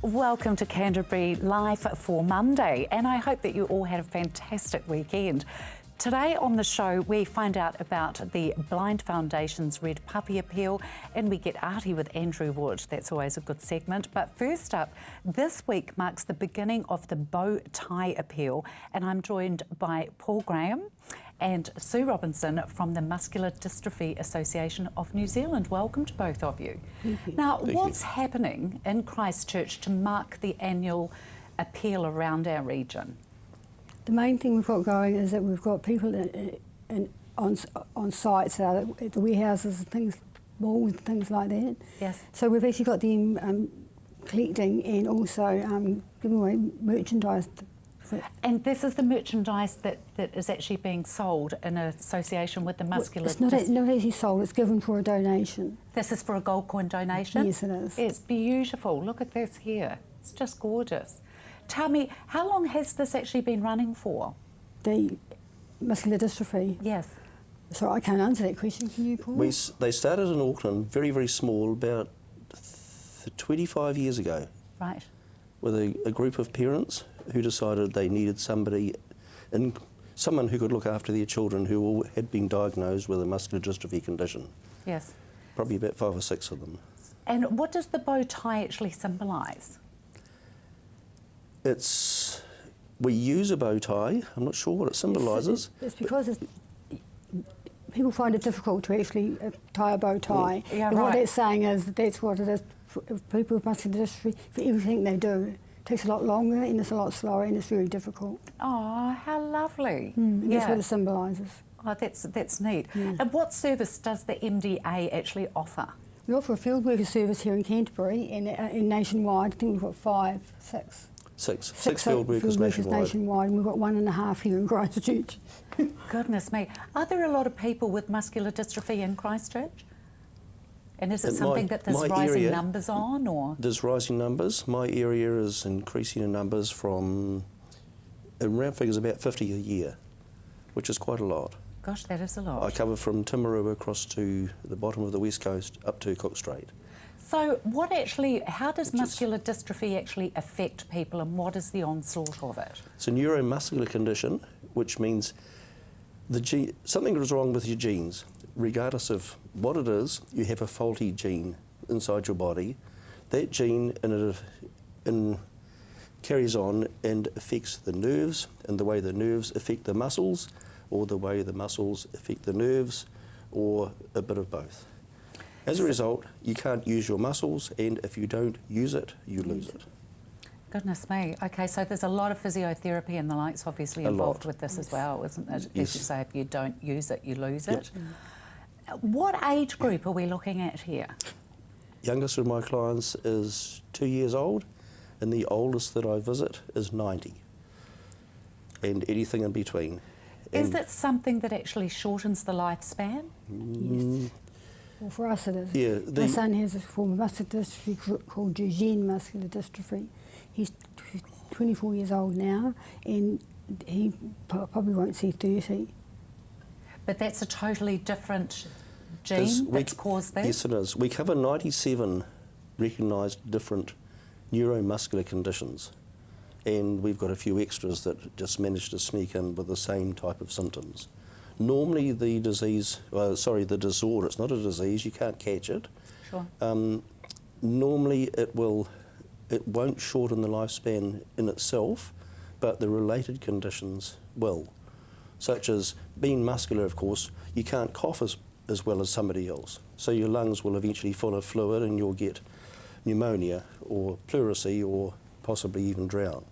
Welcome to Canterbury Live for Monday, and I hope that you all had a fantastic weekend. Today on the show, we find out about the Blind Foundation's Red Puppy Appeal, and we get arty with Andrew Wood. That's always a good segment. But first up, this week marks the beginning of the Bow Tie Appeal, and I'm joined by Paul Graham and Sue Robinson from the Muscular Dystrophy Association of New Zealand. Welcome to both of you. Now, what's happening in Christchurch to mark the annual appeal around our region? The main thing we've got going is that we've got people on sites at the warehouses and things, malls and things like that. Yes. So we've actually got them collecting and also giving away merchandise. And this is the merchandise that is actually being sold in association with the Muscular It's not actually sold, it's given for a donation. This is for a gold coin donation? Yes, it is. It's beautiful. Look at this here. It's just gorgeous. Tell me, how long has this actually been running for? The muscular dystrophy? Yes. Sorry, I can't answer that question. Can you, Paul? They started in Auckland, very, very small, about 25 years ago. Right. With a group of parents who decided they needed someone who could look after their children who all had been diagnosed with a muscular dystrophy condition. Yes. Probably about 5 or 6 of them. And what does the bow tie actually symbolise? We use a bow tie. I'm not sure what it symbolises. It's because people find it difficult to actually tie a bow tie. Yeah, and right. what that's saying is that's what it is for people with muscular dystrophy, for everything they do. It takes a lot longer and it's a lot slower and it's very difficult. Oh, how lovely. And that's what it symbolises. Oh, that's neat. Yeah. And what service does the MDA actually offer? We offer a field worker service here in Canterbury and nationwide. I think we've got 6 field workers nationwide. And we've got 1.5 here in Christchurch. Goodness me. Are there a lot of people with muscular dystrophy in Christchurch? And is it something that there's rising numbers on, or? There's rising numbers. My area is increasing in numbers from, in round figures, about 50 a year, which is quite a lot. Gosh, that is a lot. I cover from Timaru across to the bottom of the west coast up to Cook Strait. So how does muscular dystrophy actually affect people, and what is the onslaught of it? It's a neuromuscular condition, which means something is wrong with your genes. Regardless of what it is, you have a faulty gene inside your body. That gene carries on and affects the nerves, and the way the nerves affect the muscles, or the way the muscles affect the nerves, or a bit of both. As a result, you can't use your muscles, and if you don't use it, you lose it. Goodness me. Okay, so there's a lot of physiotherapy and the likes obviously involved with this as well, isn't it? Yes. As you say, if you don't use it, you lose it. What age group are we looking at here? Youngest of my clients is 2 years old, and the oldest that I visit is 90, and anything in between. Is it something that actually shortens the lifespan? Yes. Well, for us it is. Yeah, my son has a form of muscular dystrophy called Duchenne muscular dystrophy. He's 24 years old now, and he probably won't see 30. But that's a totally different gene that's caused that? Yes, it is. We cover 97 recognised different neuromuscular conditions, and we've got a few extras that just managed to sneak in with the same type of symptoms. Normally the disorder, it's not a disease, you can't catch it. Sure. Normally it won't shorten the lifespan in itself, but the related conditions will. Such as being muscular, of course, you can't cough as well as somebody else. So your lungs will eventually full of fluid and you'll get pneumonia or pleurisy or possibly even drown.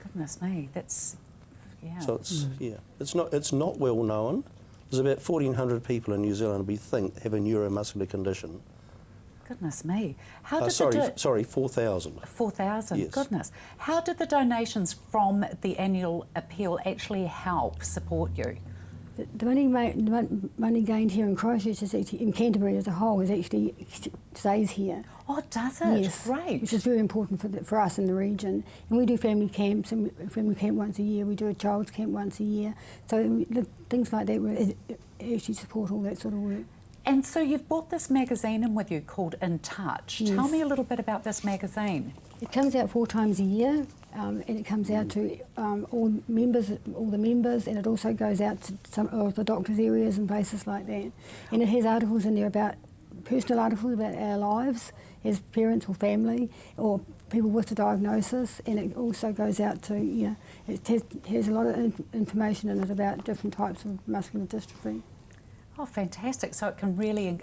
Goodness me, that's, yeah. So it's not well known. There's about 1,400 people in New Zealand we think have a neuromuscular condition. Goodness me. How did 4,000. 4,000, yes. Goodness. How did the donations from the annual appeal actually help support you? The money gained here in Christchurch, is actually, in Canterbury as a whole, stays here. Oh, does it? Yes. Great. Which is very important for us in the region. And we do family camps, and family camp once a year. We do a child's camp once a year. So things like that actually support all that sort of work. And so you've brought this magazine in with you called In Touch. Yes. Tell me a little bit about this magazine. It comes out 4 times a year, and it comes out to all the members, and it also goes out to some of the doctors' areas and places like that. And it has articles in there about personal articles about our lives as parents or family or people with a diagnosis, and it also goes out to, it has a lot of information in it about different types of muscular dystrophy. Oh, fantastic. So it can really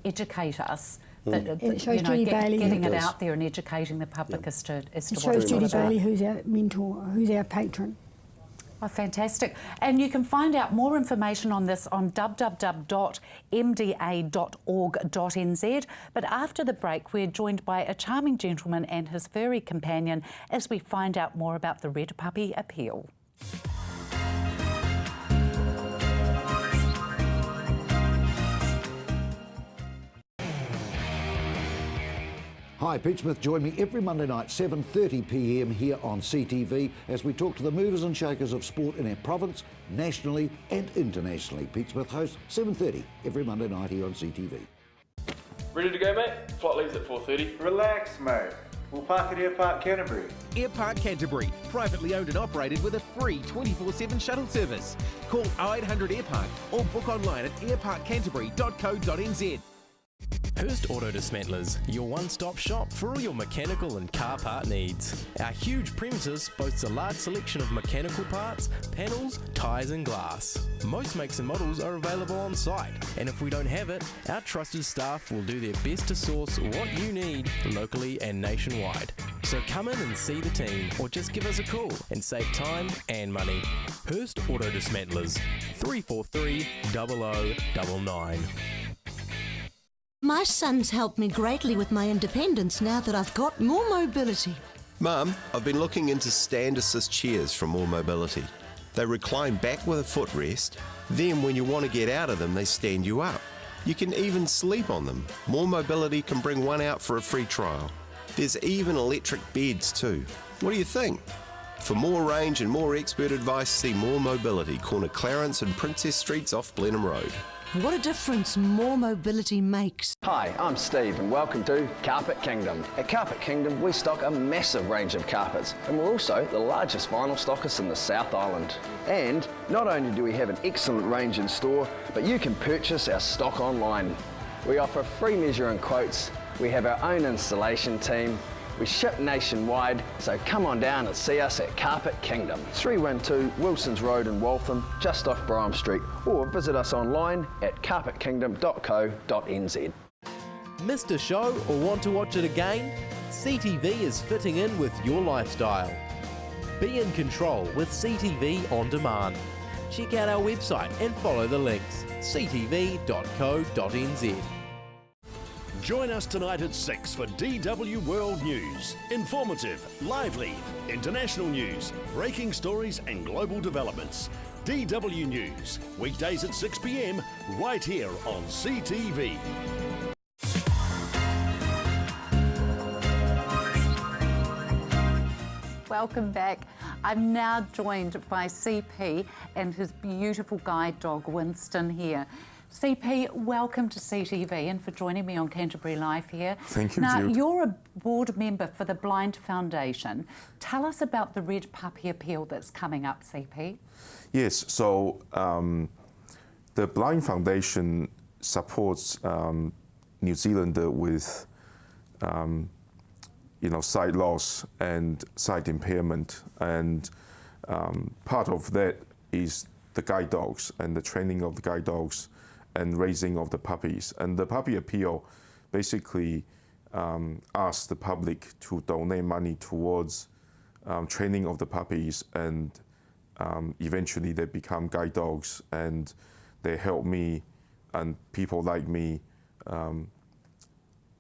educate us. That, it shows Judy Bailey, getting it out there and educating the public as to it what shows it's Judy all about. Bailey, who's our mentor, who's our patron. Oh, fantastic. And you can find out more information on this on www.mda.org.nz. But after the break, we're joined by a charming gentleman and his furry companion as we find out more about the Red Puppy Appeal. Hi, Pete Smith. Join me every Monday night, 7:30 p.m. here on CTV as we talk to the movers and shakers of sport in our province, nationally and internationally. Pete Smith hosts 7:30 every Monday night here on CTV. Ready to go, mate? Flight leaves at 4:30. Relax, mate. We'll park at Airpark Canterbury. Airpark Canterbury, privately owned and operated with a free 24/7 shuttle service. Call 0800 Airpark or book online at airparkcanterbury.co.nz. Hurst Auto Dismantlers, your one-stop shop for all your mechanical and car part needs. Our huge premises boasts a large selection of mechanical parts, panels, tyres and glass. Most makes and models are available on site, and if we don't have it, our trusted staff will do their best to source what you need locally and nationwide. So come in and see the team, or just give us a call and save time and money. Hurst Auto Dismantlers, 343 0099. My son's helped me greatly with my independence now that I've got more mobility. Mum, I've been looking into stand assist chairs from More Mobility. They recline back with a footrest, then when you want to get out of them, they stand you up. You can even sleep on them. More Mobility can bring one out for a free trial. There's even electric beds too. What do you think? For more range and more expert advice, see More Mobility, corner Clarence and Princess Streets off Blenheim Road. What a difference more mobility makes. Hi, I'm Steve and welcome to Carpet Kingdom. At Carpet Kingdom we stock a massive range of carpets and we're also the largest vinyl stockist in the South Island. And not only do we have an excellent range in store, but you can purchase our stock online. We offer free measuring quotes, we have our own installation team, we ship nationwide, so come on down and see us at Carpet Kingdom, 312 Wilsons Road in Waltham, just off Brougham Street, or visit us online at carpetkingdom.co.nz. Missed a show or want to watch it again? CTV is fitting in with your lifestyle. Be in control with CTV On Demand. Check out our website and follow the links, ctv.co.nz. Join us tonight at 6 for DW World News. Informative, lively, international news, breaking stories and global developments. DW News, weekdays at 6 p.m, right here on CTV. Welcome back. I'm now joined by CP and his beautiful guide dog, Winston, here. CP, welcome to CTV and for joining me on Canterbury Live here. Thank you, Now, Jude. you're a board member for the Blind Foundation. Tell us about the Red Puppy Appeal that's coming up, CP. Yes, so the Blind Foundation supports New Zealander with sight loss and sight impairment, and part of that is the guide dogs and the training of the guide dogs and raising of the puppies. And the Puppy Appeal basically asks the public to donate money towards training of the puppies, and eventually they become guide dogs and they help me and people like me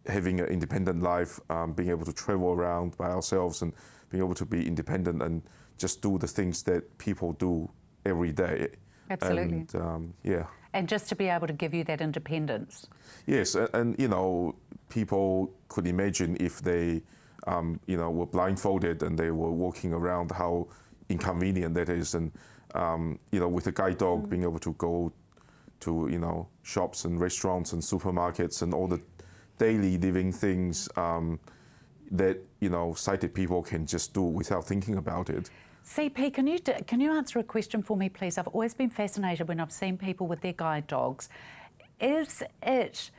having an independent life, being able to travel around by ourselves and being able to be independent and just do the things that people do every day. Absolutely. And yeah. And just to be able to give you that independence. Yes, and people could imagine if they, were blindfolded and they were walking around, how inconvenient that is. And, with a guide dog being able to go to shops and restaurants and supermarkets and all the daily living things that sighted people can just do without thinking about it. CP, can you answer a question for me, please? I've always been fascinated when I've seen people with their guide dogs. Is it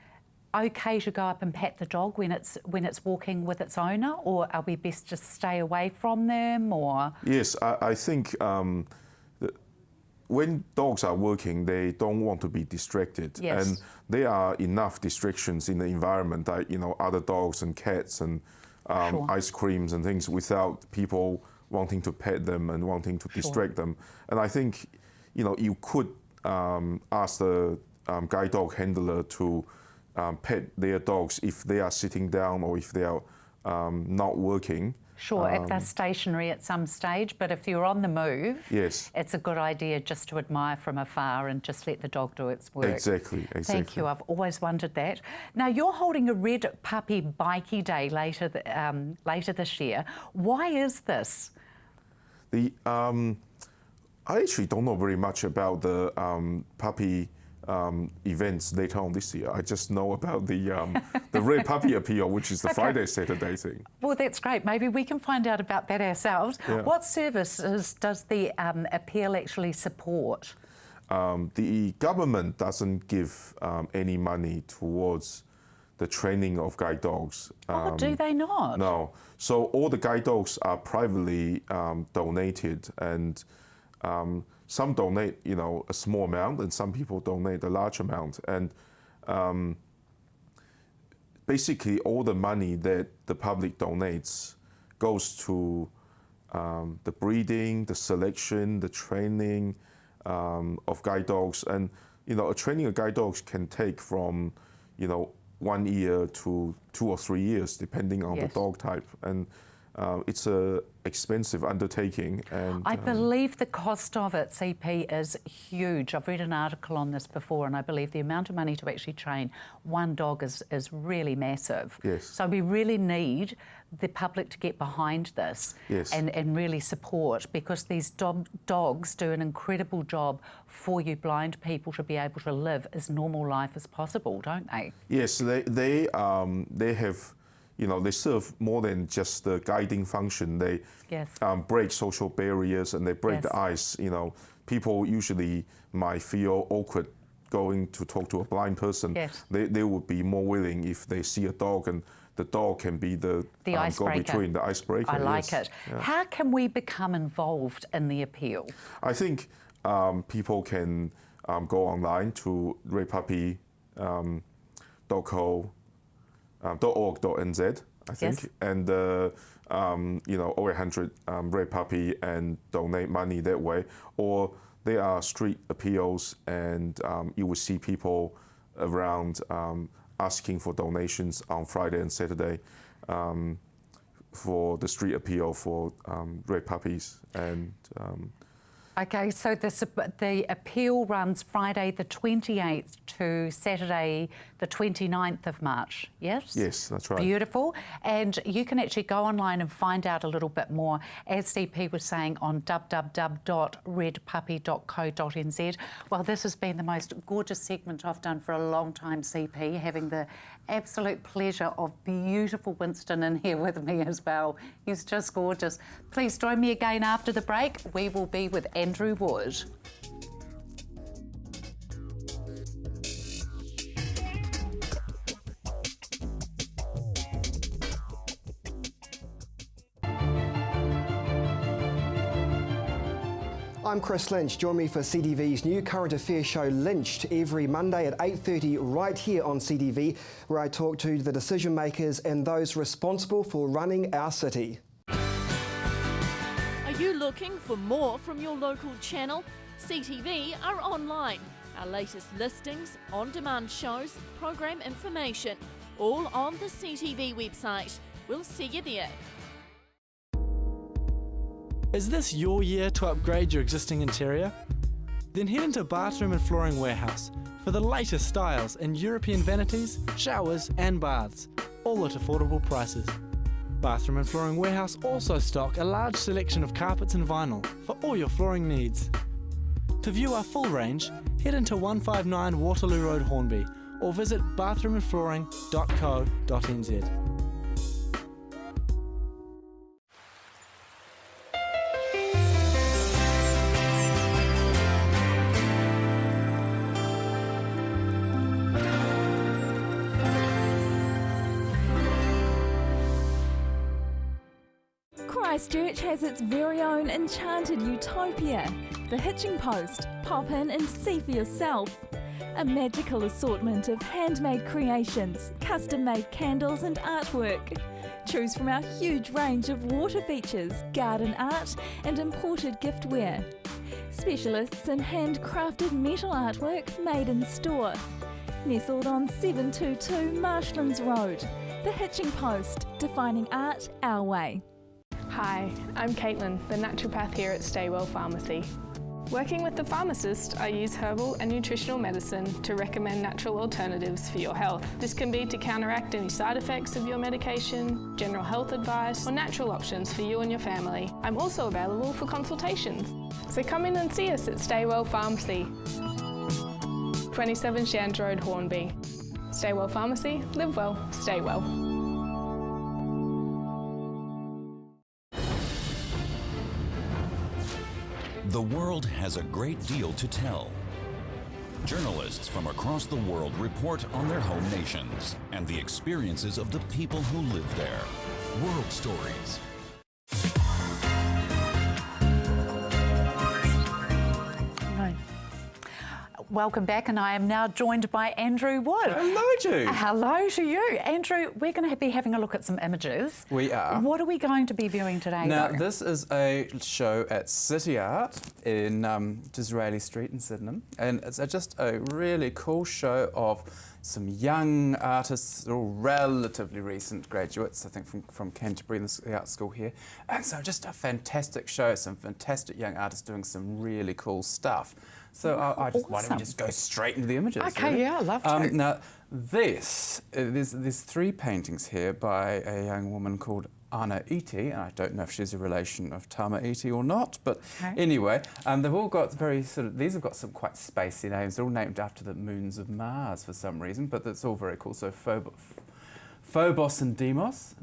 okay to go up and pat the dog when it's walking with its owner, or are we best just stay away from them? Or yes, I think when dogs are working, they don't want to be distracted, yes. And there are enough distractions in the environment, like other dogs and cats and sure. ice creams and things, without people wanting to pet them and wanting to distract them. And I think you could ask the guide dog handler to pet their dogs if they are sitting down or if they are not working. Sure, if they're stationary at some stage, but if you're on the move, yes, it's a good idea just to admire from afar and just let the dog do its work. Exactly. Thank you, I've always wondered that. Now, you're holding a Red Puppy Bikie Day later this year. Why is this? I actually don't know very much about the puppy events later on this year. I just know about the Red Puppy Appeal, which is the Friday, Saturday thing. Well, that's great. Maybe we can find out about that ourselves. Yeah. What services does the appeal actually support? The government doesn't give any money towards the training of guide dogs. Do they not? No. So all the guide dogs are privately donated, and some donate, a small amount, and some people donate a large amount. And basically, all the money that the public donates goes to the breeding, the selection, the training of guide dogs. And a training of guide dogs can take from 1 year to 2 or 3 years, depending on yes. the dog type. And it's a expensive undertaking. And I believe the cost of it, CP, is huge. I've read an article on this before, and I believe the amount of money to actually train one dog is really massive. Yes. So we really need the public to get behind this yes. and really support, because these dogs do an incredible job for you blind people to be able to live as normal life as possible, don't they? Yes, they have, they serve more than just the guiding function. They yes. Break social barriers, and they break yes. the ice. People usually might feel awkward going to talk to a blind person. Yes. They would be more willing if they see a dog, and the dog can be the go-between, the icebreaker. I like yes. it. Yeah. How can we become involved in the appeal? I think people can go online to redpuppy.org.nz, I think, yes. and 0800 Red Puppy, and donate money that way. Or there are street appeals, and you will see people around asking for donations on Friday and Saturday for the street appeal for red puppies. And okay, so the appeal runs Friday the 28th to Saturday the 29th of March, yes? Yes, that's right. Beautiful. And you can actually go online and find out a little bit more, as CP was saying, on www.redpuppy.co.nz. Well, this has been the most gorgeous segment I've done for a long time, CP, having the absolute pleasure of beautiful Winston in here with me as well. He's just gorgeous. Please join me again after the break. We will be with Andrew Wood. I'm Chris Lynch. Join me for CTV's new current affairs show Lynched every Monday at 8:30 right here on CTV, where I talk to the decision makers and those responsible for running our city. Are you looking for more from your local channel? CTV are online. Our latest listings, on-demand shows, program information, all on the CTV website. We'll see you there. Is this your year to upgrade your existing interior? Then head into Bathroom and Flooring Warehouse for the latest styles in European vanities, showers and baths, all at affordable prices. Bathroom and Flooring Warehouse also stock a large selection of carpets and vinyl for all your flooring needs. To view our full range, head into 159 Waterloo Road, Hornby, or visit bathroomandflooring.co.nz. Christchurch has its very own enchanted utopia, the Hitching Post. Pop in and see for yourself. A magical assortment of handmade creations, custom-made candles and artwork. Choose from our huge range of water features, garden art and imported giftware. Specialists in handcrafted metal artwork made in store. Nestled on 722 Marshlands Road, the Hitching Post, defining art our way. Hi, I'm Caitlin, the naturopath here at Staywell Pharmacy. Working with the pharmacist, I use herbal and nutritional medicine to recommend natural alternatives for your health. This can be to counteract any side effects of your medication, general health advice, or natural options for you and your family. I'm also available for consultations. So come in and see us at Staywell Pharmacy, 27 Shands Road, Hornby. Staywell Pharmacy, live well, stay well. The world has a great deal to tell. Journalists from across the world report on their home nations and the experiences of the people who live there. World Stories. Welcome back, and I am now joined by Andrew Wood. Hello, Ju. Hello to you. Andrew, we're going to be having a look at some images. We are. What are we going to be viewing today, Now, though? this is a show at City Art in Disraeli Street in Sydenham, and it's just a really cool show of some young artists, all relatively recent graduates, I think, from Canterbury, the art school here. And so just a fantastic show, some fantastic young artists doing some really cool stuff. So why don't we just go straight into the images? Okay, really? yeah, I'd love to. Now, there's 3 paintings here by a young woman called Anna Iti, and I don't know if she's a relation of Tama Iti or not, but anyway, they've all got these have got some quite spacey names. They're all named after the moons of Mars for some reason, but that's all very cool. So Phobos and Deimos,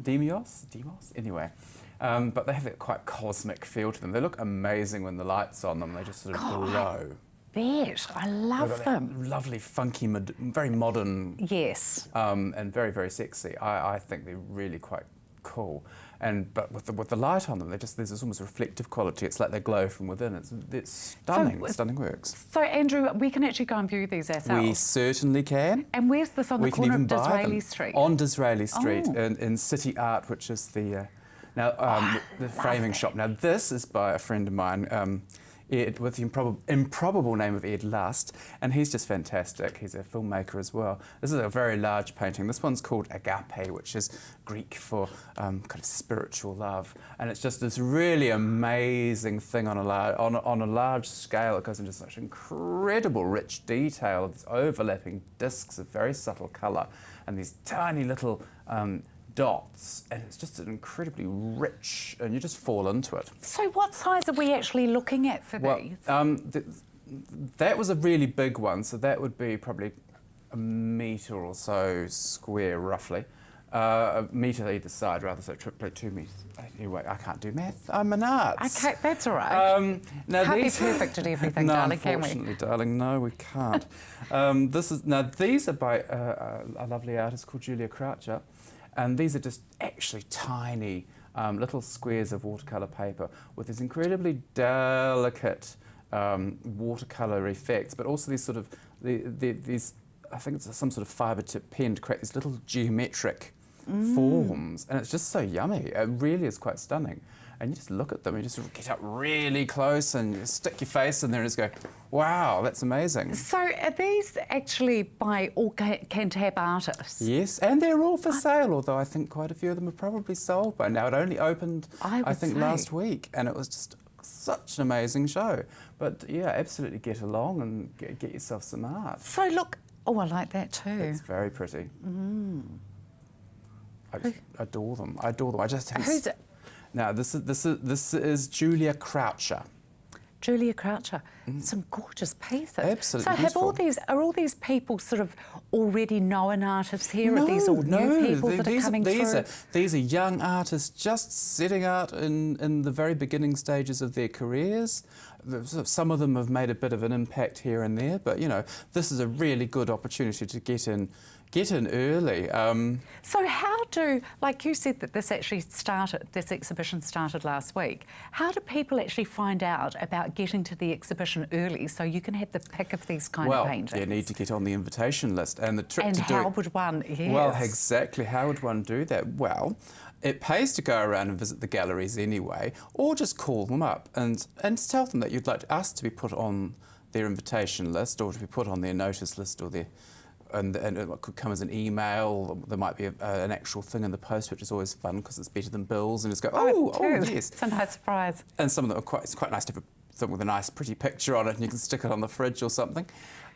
anyway. But they have a quite cosmic feel to them. They look amazing when the light's on them. They just sort of glow. I love them. Lovely, funky, very modern. Yes. And very, very sexy. I think they're really quite cool. But with the light on them, there's this almost reflective quality. It's like they glow from within. It's stunning, stunning works. So, Andrew, we can actually go and view these ourselves. We certainly can. And where's this on the corner of Disraeli Street? On Disraeli Street in City Art, which is the framing shop. Now, this is by a friend of mine, Ed, with the improbable name of Ed Lust, and he's just fantastic. He's a filmmaker as well. This is a very large painting. This one's called Agape, which is Greek for kind of spiritual love, and it's just this really amazing thing on a large scale. It goes into such incredible rich detail. These overlapping discs of very subtle colour, and these tiny little dots, and it's just incredibly rich, and you just fall into it. So what size are we actually looking at for these? That was a really big one, so that would be probably a metre or so square, roughly. A metre either side, rather, so 2 metres. Anyway, I can't do math. I'm an arts. Okay, that's all right. Now can't be perfect at everything, no, darling, can we? Unfortunately, darling, no, we can't. These are by a lovely artist called Julia Croucher. And these are just actually tiny little squares of watercolour paper with these incredibly delicate watercolour effects, but also these sort of, these, I think it's some sort of fibre tip pen to create these little geometric forms. And it's just so yummy. It really is quite stunning. And you just look at them, you just sort of get up really close and you stick your face in there and just go, wow, that's amazing. So are these actually by all Cantab artists? Yes, and they're all for sale, although I think quite a few of them are probably sold by now. It only opened, I think, last week, and it was just such an amazing show. But yeah, absolutely get along and get yourself some art. So look, I like that too. It's very pretty. I just adore them. I adore them. I just haven't. Who's it? Now, this is Julia Croucher. Julia Croucher, some gorgeous pieces. Absolutely So are all these people sort of already known artists here? Are these all new people that are coming through? These are young artists just setting out in the very beginning stages of their careers. Some of them have made a bit of an impact here and there, but, you know, this is a really good opportunity to get in early. So how do, like you said that this exhibition started last week, how do people actually find out about getting to the exhibition early so you can have the pick of these kind of paintings? Well, you need to get on the invitation list, and the trick to do how would one, yes. Well, exactly, how would one do that? Well, it pays to go around and visit the galleries anyway, or just call them up and tell them that you'd like us to be put on their invitation list or to be put on their notice list or their... And it could come as an email. There might be an actual thing in the post, which is always fun because it's better than bills. And just go, oh yes, it's a nice surprise. And some of them are it's quite nice to have a thing with a nice, pretty picture on it, and you can stick it on the fridge or something.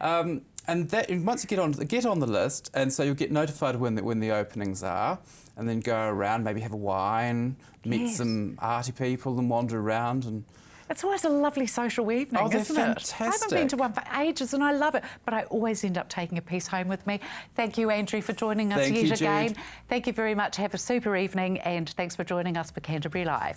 And once you get on the list, and so you'll get notified when the openings are, and then go around, maybe have a wine, meet some arty people, and wander around and. It's always a lovely social evening, isn't fantastic. it? I haven't been to one for ages and I love it, but I always end up taking a piece home with me. Thank you, Andrew, for joining us yet again. Thank you very much. Have a super evening and thanks for joining us for Canterbury Live.